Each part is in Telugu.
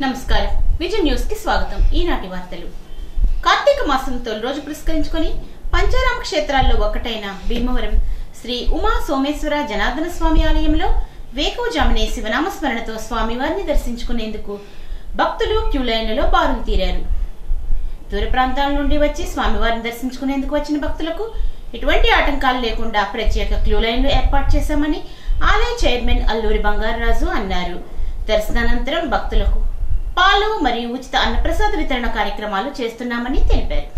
నమస్కారం విజన్ న్యూస్ కి స్వాగతం। ఈనాటి వార్తలు। కార్తీక మాసం తొలి రోజు పురస్కరించుకొని పంచారామ క్షేత్రాల్లో ఒకటైన భీమవరం శ్రీ ఉమా సోమేశ్వర జనార్దన స్వామి ఆలయంలో వేకువజామునే శివనామ స్మరణతో స్వామివారిని దర్శించుకునేందుకు భక్తులు క్యూ లైన్లలో బారులు తీరారు। దూర ప్రాంతాల నుండి వచ్చి స్వామివారిని దర్శించుకునేందుకు వచ్చిన భక్తులకు ఎటువంటి ఆటంకాలు లేకుండా ప్రత్యేక క్యూ లైన్లు ఏర్పాటు చేశామని ఆలయ చైర్మన్ అల్లూరి బంగారరాజు అన్నారు। దర్శనానంతరం భక్తులకు పాలు మరియు ఉచిత అన్నప్రసాద వితరణ కార్యక్రమాలు చేస్తున్నామని తెలిపారు।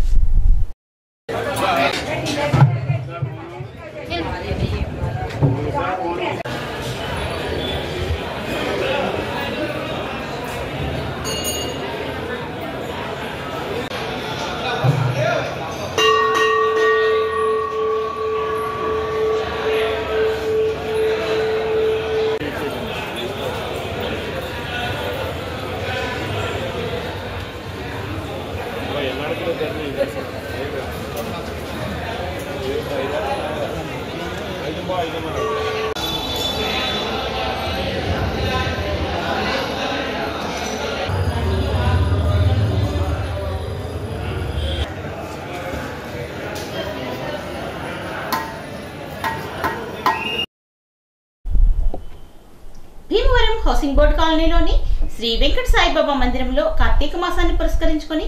భీమవరం హౌసింగ్ బోర్డు కాలనీలోని శ్రీ వెంకట సాయిబాబా మందిరంలో కార్తీక మాసాన్ని పురస్కరించుకొని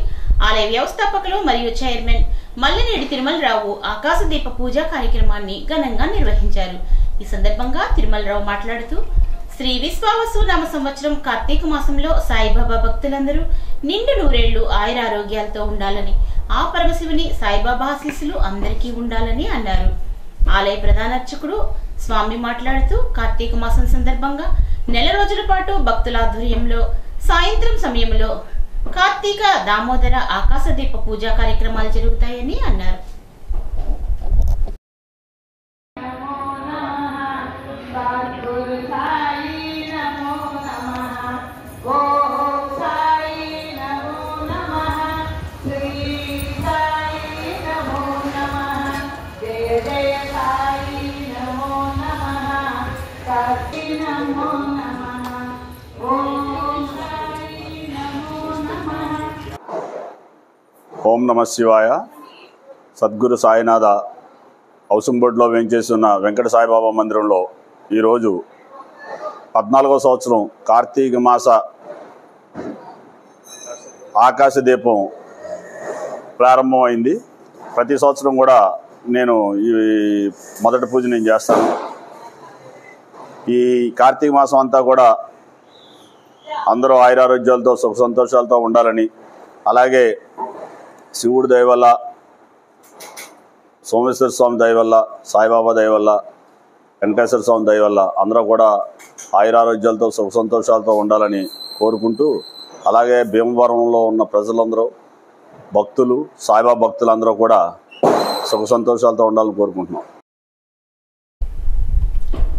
ఆలయ వ్యవస్థాపకులు మరియు చైర్మన్ మల్లనేడి తిరుమలరావు ఆకాశ దీప పూజా కార్యక్రమాన్ని ఘనంగా నిర్వహించారు। ఈ సందర్భంగా తిరుమలరావు మాట్లాడుతూ శ్రీ విశ్వావసు నామ సంవత్సరం కార్తీక మాసంలో సాయిబాబా భక్తులందరూ నిండు నూరేళ్లు ఆయురారోగ్యాలతో ఉండాలని, ఆ పరమశివుని సాయిబాబా ఆశీస్సులు అందరికీ ఉండాలని అన్నారు। ఆలయ ప్రధాన అర్చకుడు స్వామి మాట్లాడుతూ కార్తీక మాసం సందర్భంగా నెల రోజుల పాటు భక్తుల ఆధ్వర్యంలో సాయంత్రం సమయంలో కార్తీక దామోదర ఆకాశ దీప పూజా కార్యక్రమాలు జరుగుతాయని అన్నారు। ఓం నమ శివాయ। సద్గురు సాయినాథ హౌసింగ్ బోర్డులో వేంచేస్తున్న వెంకట సాయిబాబా మందిరంలో ఈరోజు 14వ సంవత్సరం కార్తీక మాస ఆకాశ దీపం ప్రారంభమైంది। ప్రతి సంవత్సరం కూడా నేను ఈ మొదటి పూజ నేను చేస్తాను। ఈ కార్తీక మాసం అంతా కూడా అందరూ ఆయురారోగ్యాలతో సుఖ సంతోషాలతో ఉండాలని, అలాగే శివుడి దయ వల్ల, సోమేశ్వర స్వామి దయ వల్ల, సాయిబాబా దయ వల్ల, వెంకటేశ్వర స్వామి దయ వల్ల అందరూ కూడా ఆయురారోగ్యాలతో సుఖ సంతోషాలతో ఉండాలని కోరుకుంటూ, అలాగే భీమవరంలో ఉన్న ప్రజలందరూ భక్తులు సాయిబాబా భక్తులందరూ కూడా సుఖ సంతోషాలతో ఉండాలని కోరుకుంటున్నాం।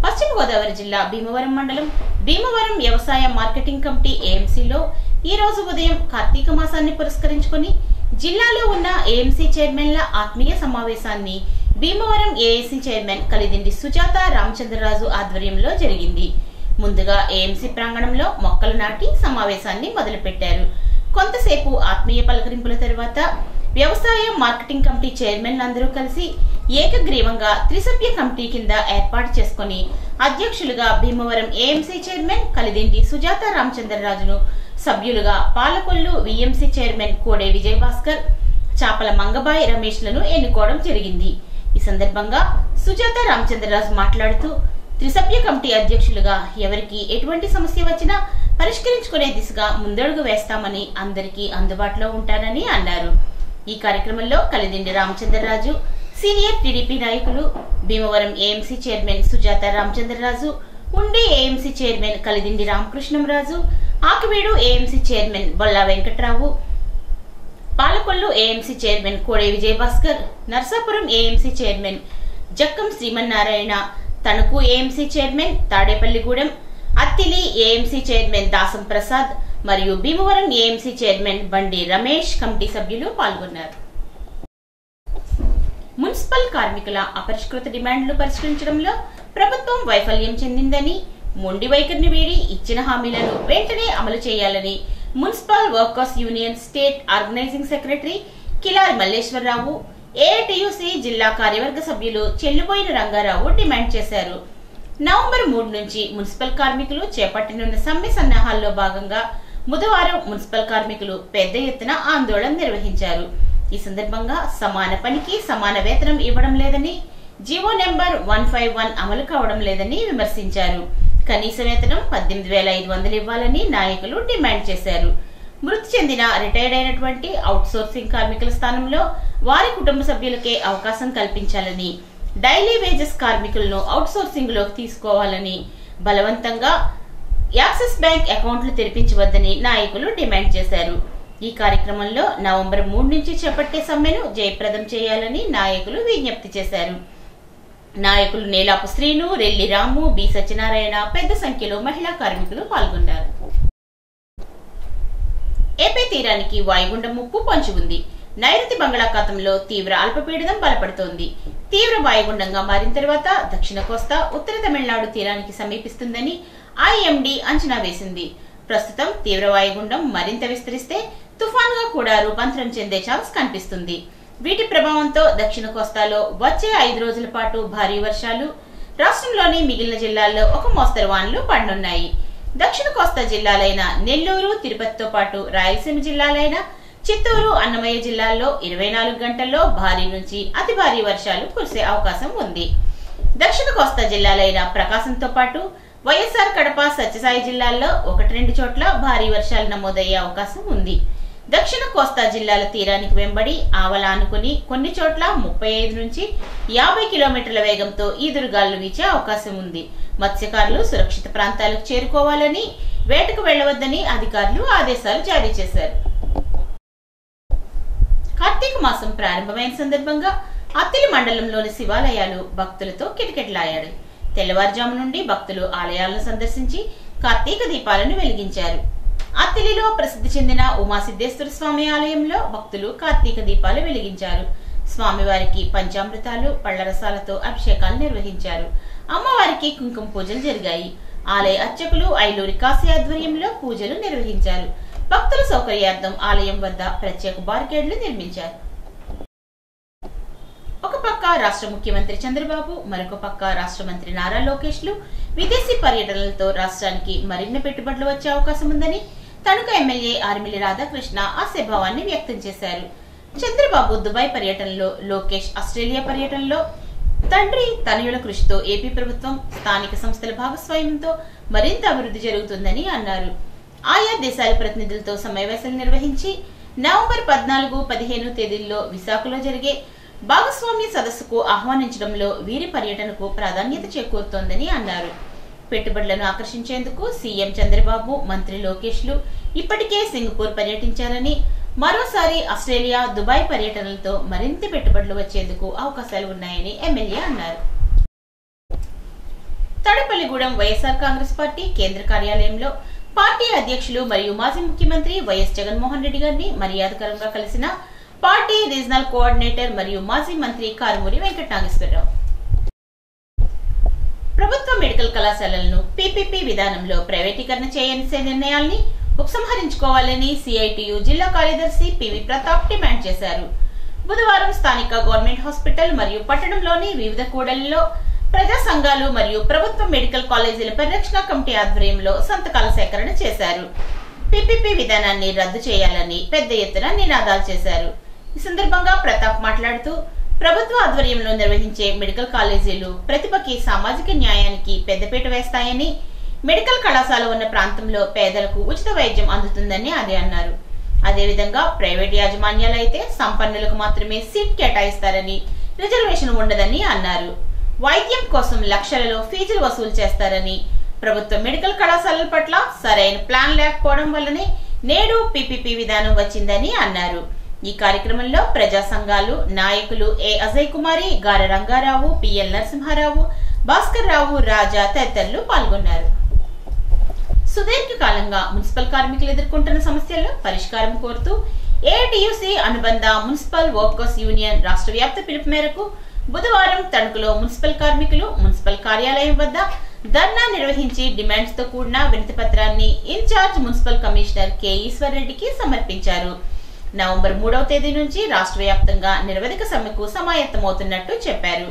పశ్చిమ గోదావరి జిల్లా భీమవరం మండలం భీమవరం వ్యవసాయ మార్కెటింగ్ కమిటీ ఏఎంసీలో ఈ రోజు ఉదయం కార్తీక మాసాన్ని పురస్కరించుకొని జిల్లాలో ఉన్న ఏఎంసీ చైర్మన్ల ఆత్మీయ సమావేశాన్ని భీమవరం ఏఎంసీ చైర్మన్ కలిదిండి సుజాత రామచంద్రరాజు ఆధ్వర్యంలో జరిగింది। ముందుగా ఏఎంసీ ప్రాంగణంలో మొక్కలు నాటి సమావేశాన్ని మొదలుపెట్టారు। కొంతసేపు ఆత్మీయ పలకరింపుల తరువాత వ్యవసాయ మార్కెటింగ్ కమిటీ చైర్మన్ అందరూ కలిసి ఏకగ్రీవంగా త్రిసభ్య కమిటీ కింద ఏర్పాటు చేసుకుని అధ్యక్షులుగా భీమవరం ఏఎంసీ చైర్మన్ కలిదిండి సుజాత రామచంద్రరాజును, సభ్యులుగా పాలకొల్లు విఎంసీ చైర్మన్ కోడే విజయభాస్కర్, చాపల మంగబాయ్ రమేష్లను ఎన్నుకోవడం జరిగింది। ఈ సందర్భంగా సుజాత రామచంద్రరాజు మాట్లాడుతూ త్రిసభ్య కమిటీ అధ్యక్షులుగా ఎవరికి ఎటువంటి సమస్య వచ్చినా పరిష్కరించుకునే దిశగా ముందడుగు వేస్తామని, అందరికీ అందుబాటులో ఉంటానని అన్నారు। ఈ కార్యక్రమంలో కలిదిండి రామచంద్రరాజు, సీనియర్ టీడీపీ నాయకులు, Bhimavaram AMC chairman Sujatha Ramachandraraju, Undi AMC chairman Kalidindi Ramakrishnamraju, Akividu AMC chairman Bolla Venkatrao, Palakollu AMC chairman Kode Vijayabhaskar, Narsapuram AMC chairman Jakkam Sreemannarayana, Tanuku AMC chairman Tadepalligudem, Attili AMC chairman Dasam Prasad మరియు భీమవరం ఏఎంసీ చైర్మన్ బండి రమేష్ కమిటీ సభ్యులు పాల్గొన్నారు। మున్సిపల్ కార్మికుల అపరిష్కృత డిమాండ్లు పరిష్కరించడంలో ప్రభుత్వం వైఫల్యం చెందిందని, మొండి వైఖరిని వీడి ఇచ్చిన హామీలను వెంటనే అమలు చేయాలని municipal workers union state organising secretary Kilari Malleswararao, AITUC జిల్లా కార్యవర్గ సభ్యులు చెల్లుబోయిన రంగారావు డిమాండ్ చేశారు. నవంబర్ 3 నుంచి మున్సిపల్ కార్మికులు చేపట్టనున్న సమ్మె సన్నాహాల్లో భాగంగా బుధవారం మున్సిపల్ కార్మికులు పెద్ద ఎత్తున ఆందోళన నిర్వహించారు. ఈ సందర్భంగా సమాన పనికి సమాన వేతనం ఇవ్వడం లేదని, జీవో నెంబర్ 151 అమలు కావడం లేదని విమర్శించారు. కనీస వేతనం 18,500 ఇవ్వాలని నాయకులు డిమాండ్ చేశారు. మృతి చెందిన రిటైర్డ్ అయినటువంటి అవుట్ సోర్సింగ్ కార్మికుల స్థానంలో వారి కుటుంబ సభ్యులకే అవకాశం కల్పించాలని, డైలీ వేజెస్ కార్మికులను అవుట్ సోర్సింగ్ లోకి తీసుకోవాలని, బలవంతంగా యాక్సిస్ బ్యాంక్ అకౌంట్లు తెరిపించవద్దని నాయకులు డిమాండ్ చేశారు. ఈ కార్యక్రమంలో నవంబర్ 3 నుంచి చేపట్టే సమ్మెను జయప్రదం చేయాలని నాయకులు విజ్ఞప్తి చేశారు. నాయకులు నేలాపు శ్రీను, రెల్లి రాము, బి సత్యనారాయణ, పెద్ద సంఖ్యలో మహిళా కార్మికులు పాల్గొన్నారు. ఏపీ తీరానికి వాయుగుండం ముప్పు పొంచి ఉంది. నైరుతి బంగాళాఖాతంలో తీవ్ర అల్పపీడనం బలపడుతోంది. తీవ్ర వాయుగుండంగా మారిన తర్వాత దక్షిణ కోస్తా, ఉత్తర తమిళనాడు తీరానికి సమీపిస్తుందని ఐఎండీ అంచనా వేసింది. ప్రస్తుతం తీవ్ర వాయుగుండం మరింత విస్తరిస్తే తుఫాన్గా కూడా రూపాంతరం చెందే ఛాన్స్ కనిపిస్తుంది. వీటి ప్రభావంతో దక్షిణ కోస్తాలో వచ్చే 5 రోజుల పాటు భారీ వర్షాలు, రాష్ట్రంలోని మిగిలిన జిల్లాల్లో ఒక మోస్తరు వానలు పడనున్నాయి. దక్షిణ కోస్తా జిల్లాలైన నెల్లూరు, తిరుపతితో పాటు రాయలసీమ జిల్లాలైన చిత్తూరు, అన్నమయ్య జిల్లాల్లో 24 గంటల్లో భారీ నుంచి అతి భారీ వర్షాలు కురిసే అవకాశం ఉంది. దక్షిణ కోస్తా జిల్లాలైన ప్రకాశంతో పాటు వైఎస్ఆర్ కడప, సత్యసాయి జిల్లాల్లో 1-2 చోట్ల భారీ వర్షాలు నమోదయ్యే అవకాశం ఉంది. దక్షిణ కోస్తా జిల్లాల తీరానికి వెంబడి ఆవల ఆనుకుని కొన్ని చోట్ల 35 నుంచి 50 కిలోమీటర్ల వేగంతో ఈదురుగాలు వీచే అవకాశం ఉంది. మత్స్యకారులు సురక్షిత ప్రాంతాలకు చేరుకోవాలని, వేటకు వెళ్లవద్దని అధికారులు ఆదేశాలు జారీ చేశారు. కార్తీక మాసం ప్రారంభమైన సందర్భంగా అత్తిలి మండలంలోని శివాలయాలు భక్తులతో కిటకిటలాడాయి. తెల్లవారుజాము నుండి భక్తులు ఆలయాలను సందర్శించి కార్తీక దీపాలను వెలిగించారు. అత్తిలిలో ప్రసిద్ధి చెందిన ఉమాసిద్ధేశ్వర స్వామి ఆలయంలో భక్తులు కార్తీక దీపాలు వెలిగించారు. స్వామివారికి పంచామృతాలు, పళ్లరసాలతో అభిషేకాలు నిర్వహించారు. అమ్మవారికి కుంకుమ పూజలు జరిగాయి. ఆలయ అర్చకులు ఐలూరి కాశీ ఆధ్వర్యంలో పూజలు నిర్వహించారు. భక్తుల సౌకర్యార్థం ఆలయం వద్ద ప్రత్యేక బారికేడ్లు నిర్మించారు. ఒక పక్క రాష్ట్ర ముఖ్యమంత్రి చంద్రబాబు, మరొక పక్క రాష్ట్ర మంత్రి నారా లోకేష్ లు విదేశీ పర్యటనలతో రాష్ట్రానికి మరిన్ని పెట్టుబడులు వచ్చే అవకాశం ఉందని తణుకు ఎమ్మెల్యే ఆర్మిల్లి రాధాకృష్ణ ఆశాభావాన్ని వ్యక్తం చేశారు. చంద్రబాబు దుబాయ్ పర్యటనలో, లోకేష్ ఆస్ట్రేలియా పర్యటనలో తండ్రి తనయుల కృషితో ఏపీ ప్రభుత్వం, స్థానిక సంస్థల భాగస్వామ్యంతో మరింత అభివృద్ధి జరుగుతుందని అన్నారు. ఆయా దేశాల ప్రతినిధులతో సమావేశాలు నిర్వహించి నవంబర్ 14, 15 తేదీల్లో విశాఖలో జరిగే భాగస్వామ్య సదస్సుకు ఆహ్వానించడంలో వీరి పర్యటనకు ప్రాధాన్యత చేకూరుతోందని అన్నారు. పెట్టుబడులను ఆకర్షించేందుకు సీఎం చంద్రబాబు, మంత్రి లోకేష్ లు ఇప్పటికే సింగపూర్ పర్యటించారని, మరోసారి ఆస్ట్రేలియా, దుబాయ్ పర్యటనలతో మరింత పెట్టుబడులు వచ్చేందుకు అవకాశాలు ఉన్నాయని ఎమ్మెల్యే అన్నారు. తాడేపల్లిగూడెం వైఎస్ఆర్ కాంగ్రెస్ పార్టీ కేంద్ర కార్యాలయంలో పార్టీ అధ్యక్షులు మరియు మాజీ ముఖ్యమంత్రి వైఎస్ జగన్మోహన్ రెడ్డి గారిని మర్యాదకరంగా కలిసిన పార్టీ రీజనల్ కోఆర్డినేటర్ మరియు మాజీ మంత్రి కారుమూరి వెంకటనాగేశ్వరరావు. ప్రభుత్వ మెడికల్ కళాశాలలను పీపీపీ విధానంలో ప్రైవేటీకరణ చేయని నిర్ణయాల్ని ఉపసంహరించుకోవాలని సిఐటియు జిల్లా కార్యదర్శి పివి ప్రతాప్ డిమాండ్ చేశారు. బుధవారం స్థానిక గవర్నమెంట్ హాస్పిటల్ మరియు పట్టణంలోని వివిధ కూడళ్లలో ప్రజా సంఘాలు మరియు ప్రభుత్వ మెడికల్ కాలేజీల పరిరక్షణ కమిటీ ఆధ్వర్యంలో సంతకాల సేకరణ చేశారు. పీపీపీ విధానాన్ని రద్దు చేయాలని పెద్ద ఎత్తున నినాదాలు చేశారు. ఈ సందర్భంగా ప్రతాప్ మాట్లాడుతూ, ప్రభుత్వ ఆధ్వర్యంలో నిర్వహించే మెడికల్ కాలేజీలు ప్రతిభకి, సామాజిక న్యాయానికి పెద్దపీట వేస్తాయని, మెడికల్ కళాశాల ఉన్న ప్రాంతంలో పేదలకు ఉచిత వైద్యం అందుతుందని అది అన్నారు. అదేవిధంగా ప్రైవేట్ యాజమాన్యాలు అయితే సంపన్నులకు మాత్రమే సీట్ కేటాయిస్తారని, రిజర్వేషన్ ఉండదని అన్నారు. వైద్యం కోసం లక్షలలో ఫీజులు వసూలు చేస్తారని, ప్రభుత్వ మెడికల్ కళాశాలల పట్ల సరైన ప్లాన్ లేకపోవడం వల్లనే నేడు పీపీపీ విధానం వచ్చిందని అన్నారు. ఈ కార్యక్రమంలో ప్రజా సంఘాలు నాయకులు ఏ అజయ్ కుమారి, గార రంగారావు, పిఎల్ నరసింహారావు, భాస్కర్ రావు, రాజా తదితరులు పాల్గొన్నారు. సుదీర్ఘకాలంగా మున్సిపల్ కార్మికులు ఎదుర్కొంటున్న సమస్యల్లో పరిష్కారం కోరుతూ ఏఐటియుసి అనుబంధ మున్సిపల్ వర్కర్స్ యూనియన్ రాష్ట్ర వ్యాప్త పిలుపు మేరకు బుధవారం తణుకులో మున్సిపల్ కార్మికులు మున్సిపల్ కార్యాలయం వద్ద ధర్నా నిర్వహించి డిమాండ్స్ తో కూడిన వినతి పత్రాన్ని incharge municipal commissioner K Eshwar రెడ్డికి సమర్పించారు. నవంబర్ 3వ తేదీ నుంచి రాష్ట్ర వ్యాప్తంగా నిరవధిక సమ్మెకు సమాయత్తమవుతున్నట్టు చెప్పారు.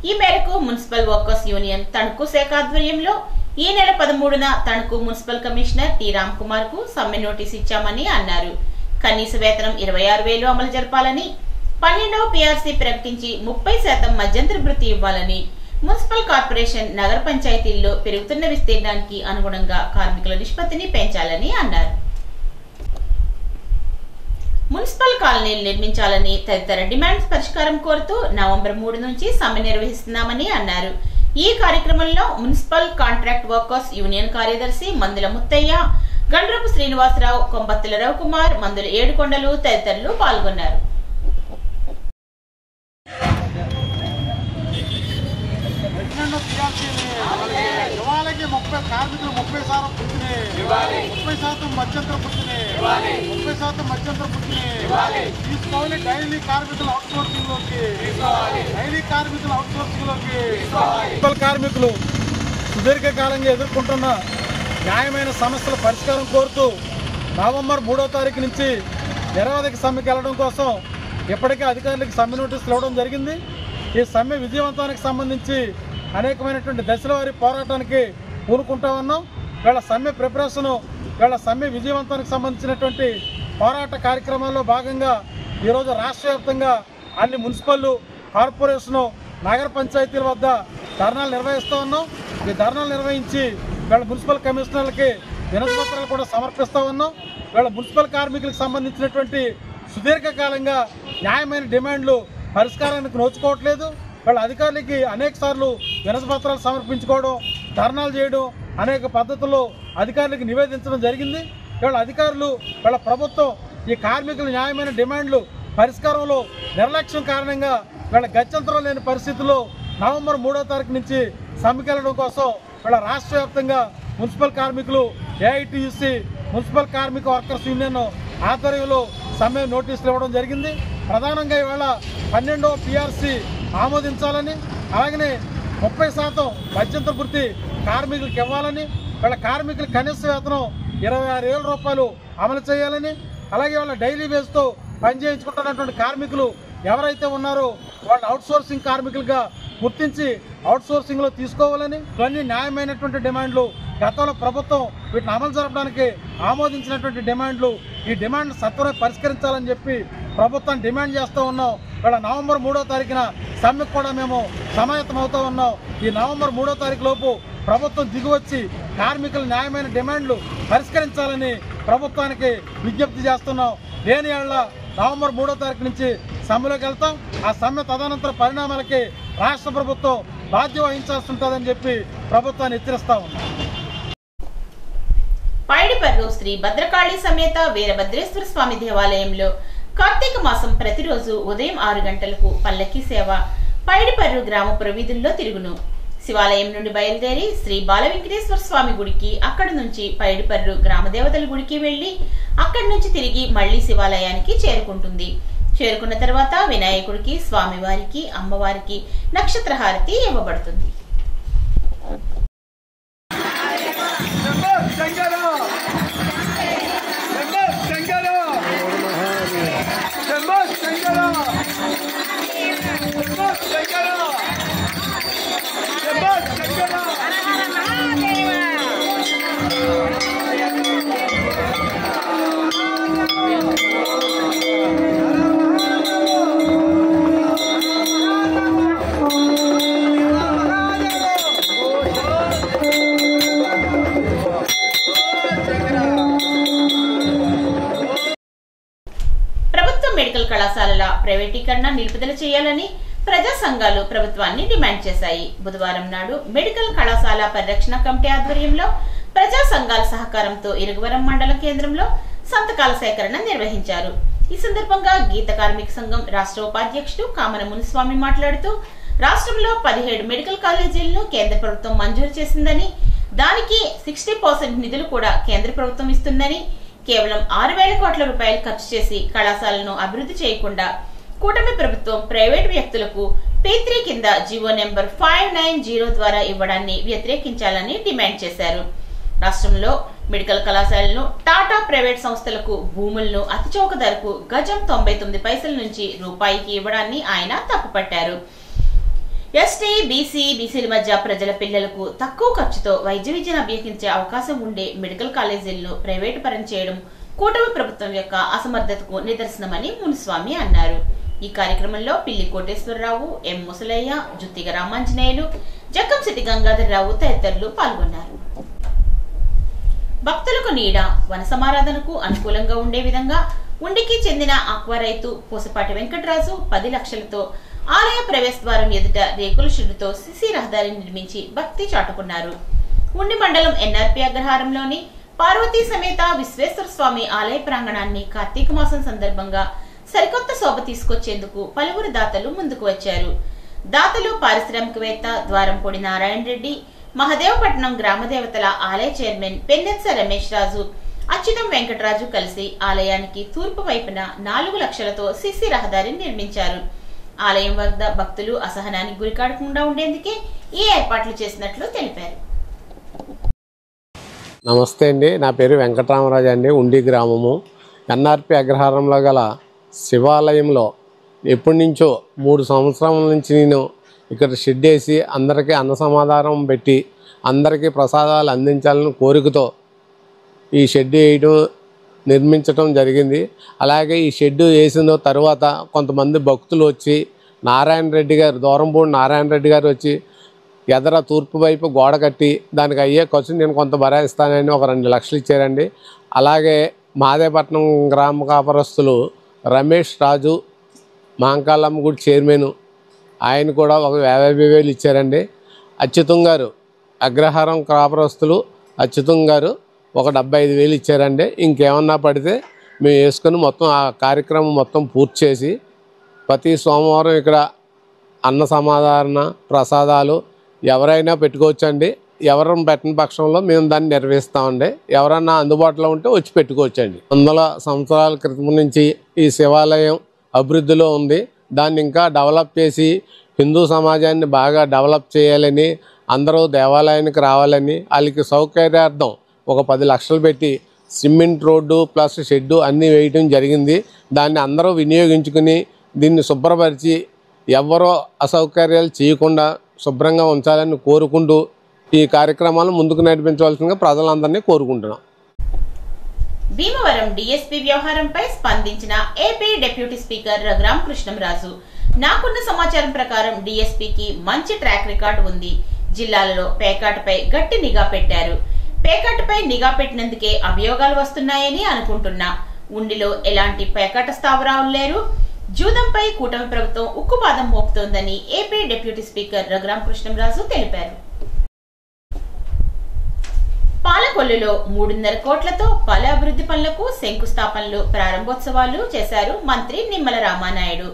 ఈ మేరకు మున్సిపల్ వర్కర్స్ యూనియన్ తణుకు శాఖ ఆధ్వర్యంలో ఈ నెల 13న Tanuku municipal commissioner T Ram Kumar కు సమ్మె నోటీస్ ఇచ్చామని అన్నారు. కనీస వేతనం 26,000 అమలు జరపాలని, 12వ పిఆర్సీ ప్రకటించి 30% మధ్యంతర భృతి ఇవ్వాలని, మున్సిపల్ కార్పొరేషన్ నగర పంచాయతీల్లో పెరుగుతున్న విస్తీర్ణానికి అనుగుణంగా కార్మికుల నిష్పత్తిని పెంచాలని అన్నారు. మున్సిపల్ కాలనీలు నిర్మించాలని తదితర డిమాండ్స్ పరిష్కారం కోరుతూ నవంబర్ 3 నుంచి సమ్మె నిర్వహిస్తున్నామని అన్నారు. ఈ కార్యక్రమంలో మున్సిపల్ కాంట్రాక్ట్ వర్కర్స్ యూనియన్ కార్యదర్శి మందుల ముత్తయ్య, గండ్రపు శ్రీనివాసరావు, కొంబత్తుల రవికుమార్, మందుల ఏడుకొండలు తదితరులు పాల్గొన్నారు. ఇవాళకి 30 కార్మికులు 30% పుట్టినే 30% మధ్యంతర పుట్టినే 30% మధ్యంతర పుట్టినే తీసుకోవాలి. డైలీ కార్మికులు అవుట్సోర్సింగ్ లోకి మున్సిపల్ కార్మికులు సుదీర్ఘకాలంగా ఎదుర్కొంటున్న న్యాయమైన సమస్యల పరిష్కారం కోరుతూ నవంబర్ 3వ తారీఖు నుంచి నిరవధిక సమ్మెకి వెళ్లడం కోసం ఇప్పటికే అధికారులకు సమ్మె నోటీసులు ఇవ్వడం జరిగింది. ఈ సమ్మె విజయవంతానికి సంబంధించి అనేకమైనటువంటి దశల వారి పోరాటానికి పూనుకుంటా ఉన్నాం. వీళ్ళ సమ్మె ప్రిపరేషను, వీళ్ళ సమ్మె విజయవంతానికి సంబంధించినటువంటి పోరాట కార్యక్రమాల్లో భాగంగా ఈరోజు రాష్ట్ర వ్యాప్తంగా అన్ని మున్సిపల్, కార్పొరేషను, నగర పంచాయతీల వద్ద ధర్నాలు నిర్వహిస్తూ ఉన్నాం. ఈ ధర్నాలు నిర్వహించి వీళ్ళ మున్సిపల్ కమిషనర్లకి వినతి పత్రాలు కూడా సమర్పిస్తూ ఉన్నాం. వీళ్ళ మున్సిపల్ కార్మికులకు సంబంధించినటువంటి సుదీర్ఘకాలంగా న్యాయమైన డిమాండ్లు పరిష్కారానికి నోచుకోవట్లేదు. వాళ్ళ అధికారులకి అనేక సార్లు వినతి పత్రాలు సమర్పించుకోవడం, ధర్నాలు చేయడం, అనేక పద్ధతుల్లో అధికారులకు నివేదించడం జరిగింది. వీళ్ళ అధికారులు, వీళ్ళ ప్రభుత్వం ఈ కార్మికుల న్యాయమైన డిమాండ్లు పరిష్కారంలో నిర్లక్ష్యం కారణంగా వీళ్ళ గత్యంతరం లేని పరిస్థితుల్లో నవంబర్ 3వ తారీఖు నుంచి సమ్మెకి వెళ్ళడం కోసం వీళ్ళ రాష్ట్ర వ్యాప్తంగా మున్సిపల్ కార్మికులు ఏఐటీయూసీ మున్సిపల్ కార్మిక వర్కర్స్ యూనియన్ ఆధ్వర్యంలో సమ్మె నోటీసులు ఇవ్వడం జరిగింది. ప్రధానంగా ఇవాళ 12వ పిఆర్సీ ఆమోదించాలని, అలాగనే 30% మధ్యంతర భృతి కార్మికులకు ఇవ్వాలని, వీళ్ళ కార్మికుల కనీస వేతనం 26,000 రూపాయలు అమలు చేయాలని, అలాగే వాళ్ళ డైలీ వేజ్తో పనిచేయించుకుంటున్నటువంటి కార్మికులు ఎవరైతే ఉన్నారో వాళ్ళు అవుట్సోర్సింగ్ కార్మికులుగా గుర్తించి అవుట్సోర్సింగ్లో తీసుకోవాలని, ఇవన్నీ న్యాయమైనటువంటి డిమాండ్లు. గతంలో ప్రభుత్వం వీటిని అమలు జరపడానికి ఆమోదించినటువంటి డిమాండ్లు. ఈ డిమాండ్లు సత్వరం పరిష్కరించాలని చెప్పి ప్రభుత్వాన్ని డిమాండ్ చేస్తూ ఉన్నాం. వీళ్ళ నవంబర్ 3వ తారీఖున సమ్మెకు కూడా మేము సమాయత్తం అవుతూ ఉన్నాం. ఈ నవంబర్ 3వ తారీఖు లోపు ప్రభుత్వం దిగువచ్చి కార్మికుల న్యాయమైన డిమాండ్లు పరిష్కరించాలని ప్రభుత్వానికి విజ్ఞప్తి చేస్తున్నాం. లేని ఏళ్ల నవంబర్ 3వ తారీఖు నుంచి సమ్మెలోకి వెళ్తాం. ఆ సమ్మె తదనంతర పరిణామాలకి రాష్ట్ర ప్రభుత్వం బాధ్యత వహించాల్సి ఉంటుందని చెప్పి ప్రభుత్వాన్ని హెచ్చరిస్తా ఉన్నాం. పైడిపర్రు శ్రీ భద్రకాళి సమేత వీరభద్రేశ్వర స్వామి దేవాలయంలో కార్తీక మాసం ప్రతిరోజు ఉదయం 6 గంటలకు పల్లకి సేవ పైడిపర్రు గ్రామ పురవీధుల్లో తిరుగును. శివాలయం నుండి బయలుదేరి శ్రీ బాల వెంకటేశ్వర స్వామి గుడికి, అక్కడి నుంచి పైడిపర్రు గ్రామ దేవతల గుడికి వెళ్లి అక్కడి నుంచి తిరిగి మళ్లీ శివాలయానికి చేరుకుంటుంది. చేరుకున్న తర్వాత వినాయకుడికి, స్వామివారికి, అమ్మవారికి నక్షత్రహారతి ఇవ్వబడుతుంది. మెడికల్ కళాశాలల ప్రైవేటీకరణ నిలుపుదల చేయాలని ప్రజా సంఘాలు ప్రభుత్వాన్ని డిమాండ్ చేశాయి. బుధవారం నాడు మెడికల్ కళాశాల పరిరక్షణ కమిటీ ఆధ్వర్యంలో ప్రజా సంఘాల సహకారంతో ఇరుగువరం మండల కేంద్రంలో సంతకాల సేకరణ నిర్వహించారు. ఈ సందర్భంగా గీత కార్మిక సంఘం రాష్ట్ర ఉపాధ్యక్షుడు కామన మునిస్వామి మాట్లాడుతూ రాష్ట్రంలో 17 మెడికల్ కాలేజీలను కేంద్ర ప్రభుత్వం మంజూరు చేసిందని, దానికి 60% నిధులు కూడా కేంద్ర ప్రభుత్వం ఇస్తుందని, కేవలం 6,000 కోట్ల రూపాయలు ఖర్చు చేసి కళాశాలను అభివృద్ధి చేయకుండా కూటమి ప్రభుత్వం ప్రైవేటు వ్యక్తులకు P3 కింద జీవో నెంబర్ 590 ద్వారా ఇవ్వడాన్ని వ్యతిరేకించాలని డిమాండ్ చేశారు. రాష్ట్రంలో మెడికల్ కళాశాలలను టాటా ప్రైవేట్ సంస్థలకు భూములను అతి చౌక ధరకు గజం 99 పైసల నుంచి రూపాయికి ఇవ్వడాన్ని ఆయన తప్పుపట్టారు. ఎస్టీ, బీసీల మధ్య ప్రజల పిల్లలకు తక్కువ ఖర్చుతో వైద్య విద్యను అభ్యసించే అవకాశం ఉండే మెడికల్ కాలేజీలను ప్రైవేటు పరం చేయడం కూటమి ప్రభుత్వం యొక్క అసమర్థతకు నిదర్శనమని మునిస్వామి అన్నారు. ఈ కార్యక్రమంలో పిల్లి కోటేశ్వరరావు, ఎం ముసలయ్య, జుత్తిగ రామాంజనేయులు, జక్కంశెట్టి గంగాధరరావు తదితరులు పాల్గొన్నారు. భక్తులకు నీడ, వన సమారాధనకు అనుకూలంగా ఉండే విధంగా ఉండికి చెందిన ఆక్వా రైతు పూసపాటి వెంకటరాజు 10 లక్షలతో ఆలయ ప్రవేశ ద్వారం ఎదుట రేకుల షెడ్డుతో సిసి రహదారిని నిర్మించి భక్తి చాటుకున్నారు. ఉండి మండలం ఎన్ఆర్పి అగ్రహారంలోని పార్వతీ సమేత విశ్వేశ్వర స్వామి ఆలయ ప్రాంగణాన్ని కార్తీక మాసం సందర్భంగా సరికొత్త శోభ తీసుకొచ్చేందుకు పలువురు దాతలు ముందుకు వచ్చారు. దాతలు పారిశ్రామికవేత్త ద్వారంపూడి నారాయణ రెడ్డి, మహదేవపట్నం గ్రామ దేవతల ఆలయ చైర్మన్ పెన్నెత్స రమేష్ రాజు, అచ్యుతం వెంకటరాజు కలిసి ఆలయానికి తూర్పు వైపున 4 లక్షలతో సిసి రహదారిని నిర్మించారు. ఆలయం వద్ద భక్తులు అసహనానికి గురికాడకుండా ఉండేందుకే ఈ ఏర్పాట్లు చేసినట్లు తెలిపారు. నమస్తే అండి, నా పేరు వెంకటరామరాజు అండి. ఉండి గ్రామము ఎన్ఆర్పి అగ్రహారంలో గల శివాలయంలో ఎప్పటి నుంచో 3 సంవత్సరాల నుంచి నేను ఇక్కడ షెడ్ వేసి అందరికీ అన్న సమాధానం పెట్టి అందరికీ ప్రసాదాలు అందించాలని కోరికతో ఈ షెడ్ వేయడం నిర్మించడం జరిగింది. అలాగే ఈ షెడ్ వేసిన తర్వాత కొంతమంది భక్తులు వచ్చి నారాయణ రెడ్డి గారు, దూరంపూడి నారాయణ రెడ్డి గారు వచ్చి ఎదర తూర్పు వైపు గోడ కట్టి దానికి అయ్యే ఖర్చు నేను కొంత భరాయిస్తానని ఒక 2 లక్షలు ఇచ్చారండి. అలాగే మాదేపట్నం గ్రామ కాపరస్తులు రమేష్ రాజు, మాంకాలమ్మ గుడి చైర్మన్, ఆయన కూడా ఒక 50,000 ఇచ్చారండి. అచ్యుతం గారు, అగ్రహారం కాపరస్తులు అచ్యుతం గారు ఒక 75,000 ఇచ్చారండి. ఇంకేమన్నా పడితే మేము వేసుకొని మొత్తం ఆ కార్యక్రమం మొత్తం పూర్తి చేసి ప్రతి సోమవారం ఇక్కడ అన్న సమాధాన ప్రసాదాలు ఎవరైనా పెట్టుకోవచ్చండి. ఎవరైనా పెట్టిన పక్షంలో మేము దాన్ని నిర్వహిస్తామండి. ఎవరన్నా అందుబాటులో ఉంటే వచ్చి పెట్టుకోవచ్చండి. 100 సంవత్సరాల క్రితం నుంచి ఈ శివాలయం అభివృద్ధిలో ఉంది. దాన్ని ఇంకా డెవలప్ చేసి హిందూ సమాజాన్ని బాగా డెవలప్ చేయాలని, అందరూ దేవాలయానికి రావాలని, వాళ్ళకి సౌకర్యార్థం ఒక 10 లక్షలు పెట్టి సిమెంట్ రోడ్డు ప్లస్ షెడ్డు అన్నీ వేయటం జరిగింది. దాన్ని అందరూ వినియోగించుకుని దీన్ని శుభ్రపరిచి ఎవరో అసౌకర్యాలు చేయకుండా శుభ్రంగా ఉంచాలని కోరుకుంటూ ఈ కార్యక్రమాలను ముందుకు నడిపించవలసిందిగా ప్రజలందరినీ కోరుకుంటున్నాం. భీమవరం డీఎస్పీ వ్యవహారంపై స్పందించిన AP deputy speaker Raghurama Krishnamraju, నాకున్న సమాచారం ప్రకారం డీఎస్పీకి మంచి ట్రాక్ రికార్డు ఉంది. జిల్లాలలో పేకాటపై గట్టి నిఘా పెట్టారు. పేకాటపై నిఘా పెట్టినందుకే అభియోగాలు వస్తున్నాయని అనుకుంటున్నా. ఉండిలో ఎలాంటి పేకాట స్థావరాలు లేరు. జూదంపై కూటమి ప్రభుత్వం ఉక్కుపాదం మోపుతోందని AP deputy speaker Raghurama Krishnamraju తెలిపారు. పాలకొల్లులో 3.5 కోట్లతో పలు అభివృద్ధి పనులకు శంకుస్థాపనలు, ప్రారంభోత్సవాలు చేశారు మంత్రి నిమ్మల రామానాయుడు.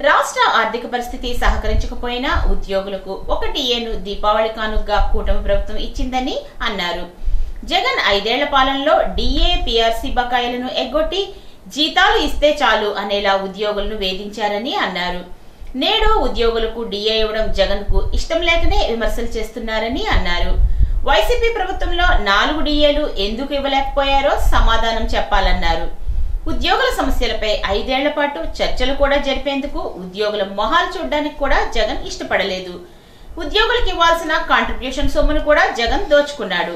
రాష్ట్ర ఆర్థిక పరిస్థితి సహకరించకపోయినా ఉద్యోగులకు 1 టీఏను దీపావళి కానుకగా కూటమి ప్రభుత్వం ఇచ్చిందని అన్నారు. జగన్ 5 ఏళ్ల పాలనలో డిఏ, పిఆర్సీ బకాయిలను ఎగ్గొట్టి జీతాలు ఇస్తే చాలు అనేలా ఉద్యోగులను వేధించారని అన్నారు. నేడు ఉద్యోగులకు డిఏ ఇవ్వడం జగన్ కు ఇష్టం లేకనే విమర్శలు చేస్తున్నారని అన్నారు. వైసీపీ ప్రభుత్వంలో 4 డిఏలు ఎందుకు ఇవ్వలేకపోయారో సమాధానం చెప్పాలన్నారు. ఉద్యోగుల సమస్యలపై 5 ఏళ్ల పాటు చర్చలు కూడా జరిపేందుకు ఉద్యోగుల మొహాలు చూడడానికి కూడా జగన్ ఇష్టపడలేదు. ఉద్యోగులకు ఇవ్వాల్సిన కాంట్రిబ్యూషన్ సొమ్మును కూడా జగన్ దోచుకున్నాడు.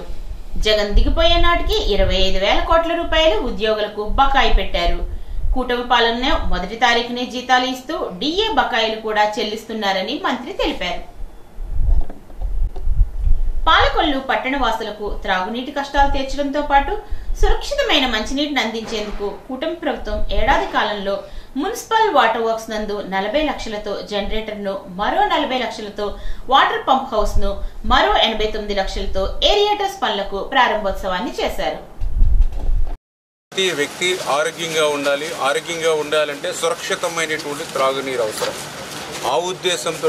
జగన్ దిగిపోయే నాటికి 25,000 కోట్ల రూపాయలు ఉద్యోగులకు బకాయి పెట్టారు. కూటమి పాలన మొదటి తారీఖునే జీతాలు ఇస్తూ డిఏ బకాయిలు కూడా చెల్లిస్తున్నారని మంత్రి తెలిపారు. పాలకొల్లు పట్టణ వాసులకు త్రాగునీటి కష్టాలు తీర్చడంతో పాటు సురక్షితమైన మంచినీటిని అందించేందుకు కూటమి ప్రభుత్వం ఏడాది కాలంలో మున్సిపల్ వాటర్ వర్క్స్ నందు 40 లక్షలతో జనరేటర్ ను, మరో 40 లక్షలతో వాటర్ పంప్ హౌస్ ను, మరో 89 లక్షలతో ఏరియేటర్స్ పనులకు ప్రారంభోత్సవాన్ని చేశారు. ప్రతి వ్యక్తి ఆరోగ్యంగా ఉండాలి. ఆరోగ్యంగా ఉండాలంటే సురక్షితమైనటువంటి త్రాగునీరు అవసరం. ఆ ఉద్దేశంతో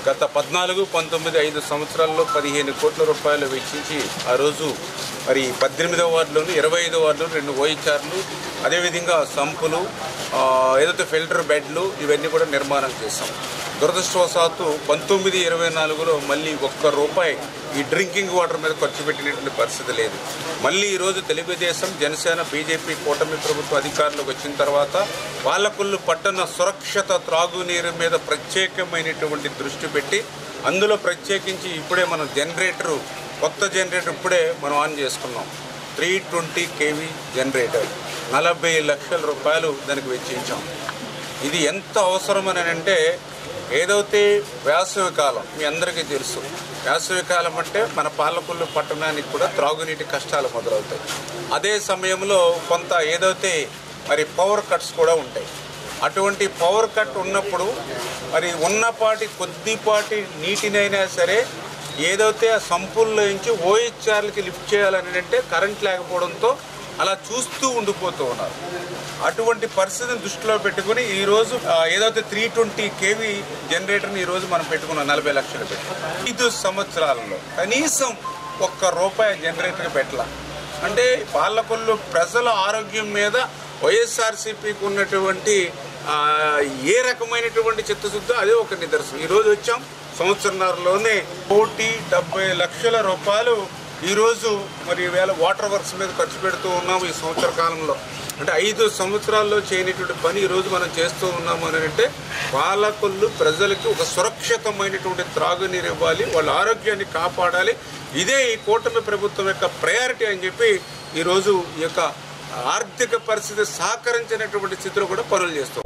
గత 14, 19, 5 సంవత్సరాల్లో 15 కోట్ల రూపాయలు వెచ్చించి ఆ రోజు మరి 18వ వార్డులోను 25వ వార్డులో 2 ఓహెచ్ఆర్లు, అదేవిధంగా సంపులు, ఏదైతే ఫిల్టర్ బెడ్లు ఇవన్నీ కూడా నిర్మాణం చేశాం. దురదృష్టవశాత్తు 19-24లో మళ్ళీ ₹1 ఈ డ్రింకింగ్ వాటర్ మీద ఖర్చు పెట్టినటువంటి పరిస్థితి లేదు. మళ్ళీ ఈరోజు తెలుగుదేశం, జనసేన, బీజేపీ కూటమి ప్రభుత్వ అధికారంలోకి వచ్చిన తర్వాత పాలకొల్లు పట్టణ సురక్షిత త్రాగునీరు మీద ప్రత్యేకమైనటువంటి దృష్టి పెట్టి అందులో ప్రత్యేకించి ఇప్పుడే మనం కొత్త జనరేటర్ ఇప్పుడే మనం ఆన్ చేసుకున్నాం. 320 kV జనరేటర్, 40 లక్షల రూపాయలు దానికి వెచ్చించాం. ఇది ఎంత అవసరమని అంటే, ఏదైతే వేసవికాలం మీ అందరికీ తెలుసు, వేసవికాలం అంటే మన పాలకొల్లు పట్టణానికి కూడా త్రాగునీటి కష్టాలు మొదలవుతాయి. అదే సమయంలో కొంత ఏదైతే మరి పవర్ కట్స్ కూడా ఉంటాయి. అటువంటి పవర్ కట్ ఉన్నప్పుడు మరి కొద్దిపాటి నీటినైనా సరే ఏదైతే ఆ సంపుల్లో నుంచి ఓహెచ్ఆర్లకి లిఫ్ట్ చేయాలని అంటే కరెంట్ లేకపోవడంతో అలా చూస్తూ ఉండిపోతూ ఉన్నారు. అటువంటి పరిస్థితిని దృష్టిలో పెట్టుకుని ఈరోజు ఏదైతే 320 kV జనరేటర్ని ఈరోజు మనం పెట్టుకున్నాం 40 లక్షలు పెట్టి 5 సంవత్సరాలలో కనీసం ₹1 జనరేటర్ పెట్టాల అంటే పాలకొల్లు ప్రజల ఆరోగ్యం మీద వైఎస్ఆర్సీపీకి ఉన్నటువంటి ఏ రకమైనటువంటి చిత్తశుద్ధి అదే ఒక నిదర్శనం. ఈరోజు వచ్చాం, సంవత్సరంలోనే ₹170 లక్షల ఈరోజు మరి ఈవేళ వాటర్ వర్క్స్ మీద ఖర్చు పెడుతూ ఉన్నాము. ఈ సంవత్సర కాలంలో అంటే 5 సంవత్సరాల్లో చేయనటువంటి పని ఈరోజు మనం చేస్తూ ఉన్నాము అని అంటే పాలకొల్లు ప్రజలకి ఒక సురక్షితమైనటువంటి త్రాగునీరు ఇవ్వాలి, వాళ్ళ ఆరోగ్యాన్ని కాపాడాలి. ఇదే ఈ కూటమి ప్రభుత్వం యొక్క ప్రయారిటీ అని చెప్పి ఈరోజు ఈ యొక్క ఆర్థిక పరిస్థితి సహకరించినటువంటి స్థితిలో కూడా పనులు చేస్తాం.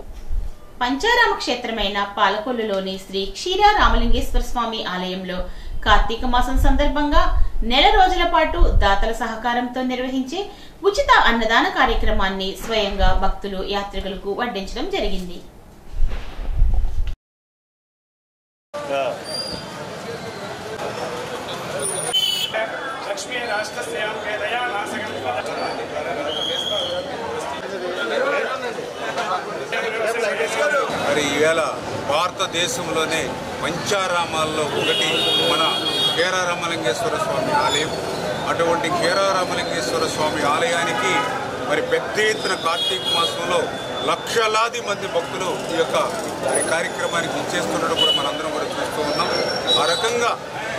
పంచారామ క్షేత్రమైన పాలకొల్లులోని శ్రీ క్షీర రామలింగేశ్వర స్వామి ఆలయంలో కార్తీక మాసం సందర్భంగా నెల రోజుల పాటు దాతల సహకారంతో నిర్వహించే ఉచిత అన్నదాన కార్యక్రమాన్ని స్వయంగా భక్తులు, యాత్రికులకు వడ్డించడం జరిగింది. మరి ఈవేళ భారతదేశంలోనే పంచారామాల్లో ఒకటి మన క్షీర రామలింగేశ్వర స్వామి ఆలయం. అటువంటి క్షీర రామలింగేశ్వర స్వామి ఆలయానికి మరి పెద్ద ఎత్తున కార్తీక మాసంలో లక్షలాది మంది భక్తులు ఈ యొక్క కార్యక్రమానికి ఇచ్చేస్తుండడం కూడా మనందరం కూడా చూస్తూ ఉన్నాం. ఆ రకంగా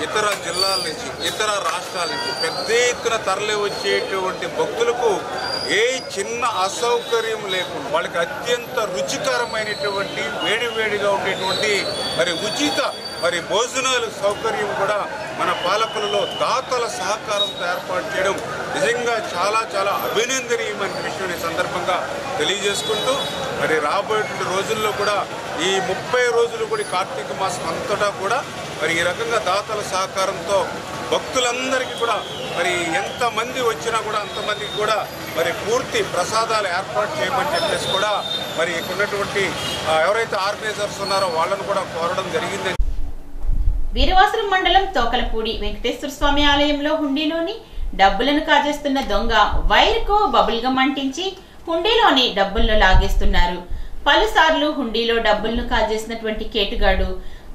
ఇతర జిల్లాల నుంచి, ఇతర రాష్ట్రాల నుంచి పెద్ద ఎత్తున తరలి వచ్చేటువంటి భక్తులకు ఏ చిన్న అసౌకర్యం లేకుండా వాళ్ళకి అత్యంత రుచికరమైనటువంటి వేడివేడిగా ఉండేటువంటి మరి ఉచిత భోజనాలు సౌకర్యం కూడా మన పాలకులలో దాతల సహకారంతో ఏర్పాటు చేయడం నిజంగా చాలా చాలా అభినందనీయమైన విషయం ఈ సందర్భంగా తెలియజేసుకుంటూ మరి రాబోయే రోజుల్లో కూడా ఈ 30 రోజులు కూడా కార్తీక మాసం అంతటా కూడా మరి ఈ రకంగా దాతల సహకారంతో భక్తులందరికీ కూడా మరి ఎంతమంది వచ్చినా కూడా అంతమందికి కూడా మరి పూర్తి ప్రసాదాలు ఏర్పాటు చేయమని చెప్పేసి కూడా మరి ఇక్కడ ఉన్నటువంటి ఎవరైతే ఆర్గనైజర్స్ ఉన్నారో వాళ్ళను కూడా కోరడం జరిగింది. వీరవాసరం మండలం తోకలపూడి వెంకటేశ్వర స్వామి ఆలయంలో హుండీలోని డబ్బులను కాజేస్తున్న దొంగ వైర్కు బబుల్ గమ్ అంటించి హుండీలోని డబ్బులను లాగేస్తున్నారు. పలుసార్లు హుండీలో డబ్బులను కాజేసినటువంటి కేటుగాడు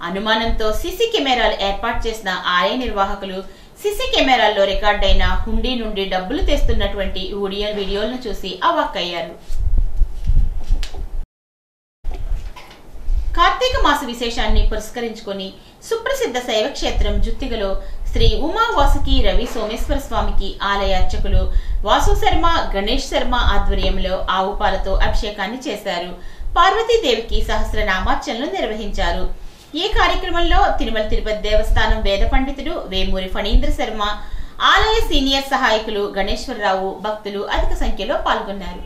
అనుమానంతో సీసీ కెమెరాలు ఏర్పాటు చేసిన ఆలయ నిర్వాహకులు సీసీ కెమెరాల్లో రికార్డైన హుండీ నుండి డబ్బులు తెస్తున్నటువంటి వీడియోలను చూసి అవాక్కయ్యారు. కార్తీక మాస విశేషాన్ని పురస్కరించుకొని సుప్రసిద్ధ శైవ క్షేత్రం జుత్తిగలో శ్రీ ఉమా వాసుకి రవి సోమేశ్వర స్వామికి ఆలయ అర్చకులు వాసు శర్మ, గణేష్ శర్మ ఆధ్వర్యంలో ఆవు పాలతో అభిషేకాన్ని చేశారు. పార్వతీదేవికి సహస్రనామార్చనలు నిర్వహించారు. ఈ కార్యక్రమంలో తిరుమల తిరుపతి దేవస్థానం వేద పండితుడు వేమూరి ఫణీంద్ర శర్మ, ఆలయ సీనియర్ సహాయకులు గణేశ్వరరావు, భక్తులు అధిక సంఖ్యలో పాల్గొన్నారు.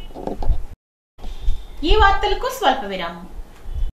ఈ వార్తలకు స్వల్ప విరామం.